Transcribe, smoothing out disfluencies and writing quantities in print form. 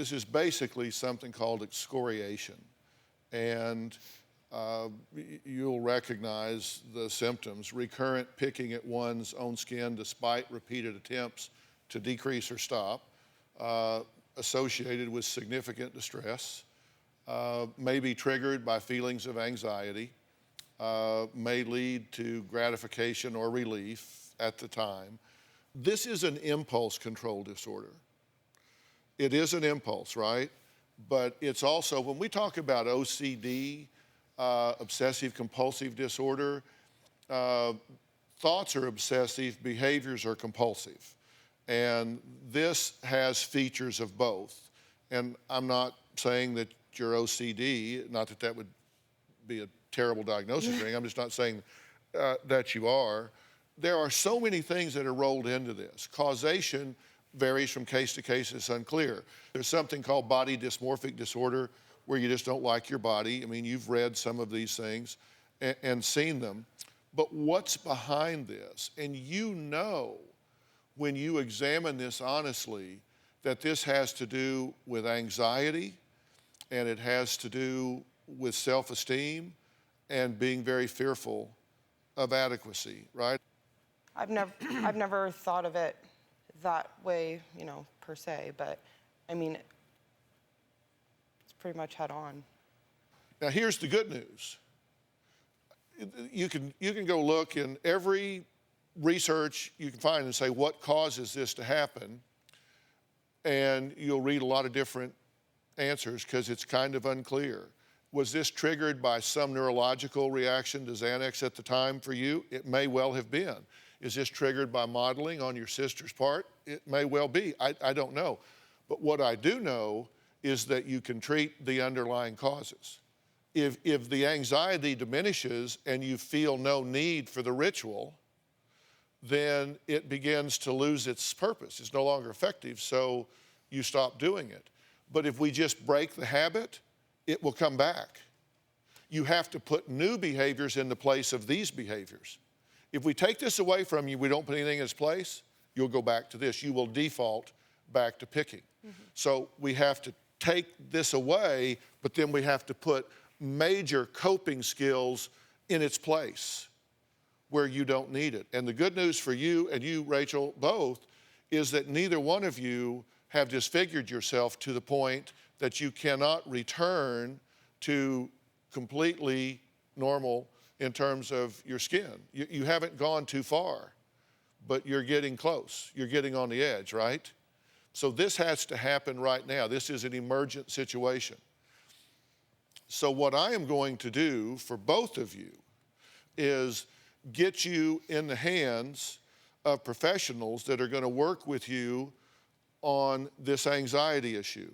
This is basically something called excoriation. And you'll recognize the symptoms: recurrent picking at one's own skin despite repeated attempts to decrease or stop, associated with significant distress, may be triggered by feelings of anxiety, may lead to gratification or relief at the time. This is an impulse control disorder. It is an impulse, right? But it's also, when we talk about OCD, obsessive compulsive disorder, thoughts are obsessive, behaviors are compulsive. And this has features of both. And I'm not saying that you're OCD, not that that would be a terrible diagnosis or anything. I'm just not saying that you are. There are so many things that are rolled into this. Causation varies from case to case. It's unclear. There's something called body dysmorphic disorder, where you just don't like your body. I mean, you've read some of these things and seen them. But what's behind this? And you know, when you examine this honestly, that this has to do with anxiety, and it has to do with self-esteem and being very fearful of adequacy, right? I've never thought of it that way, you know, per se, but I mean, it's pretty much head on. Now, here's the good news. You can go look in every research you can find and say, what causes this to happen? And you'll read a lot of different answers because it's kind of unclear. Was this triggered by some neurological reaction to Xanax at the time for you? It may well have been. Is this triggered by modeling on your sister's part? It may well be. I don't know. But what I do know is that you can treat the underlying causes. If the anxiety diminishes and you feel no need for the ritual, then it begins to lose its purpose. It's no longer effective, so you stop doing it. But if we just break the habit, it will come back. You have to put new behaviors in the place of these behaviors. If we take this away from you, we don't put anything in its place, you'll go back to this. You will default back to picking. Mm-hmm. So we have to take this away, but then we have to put major coping skills in its place where you don't need it. And the good news for you and you, Rachel, both, is that neither one of you have disfigured yourself to the point that you cannot return to completely normal in terms of your skin. You haven't gone too far, but you're getting close. You're getting on the edge, right? So this has to happen right now. This is an emergent situation. So what I am going to do for both of you is get you in the hands of professionals that are going to work with you on this anxiety issue.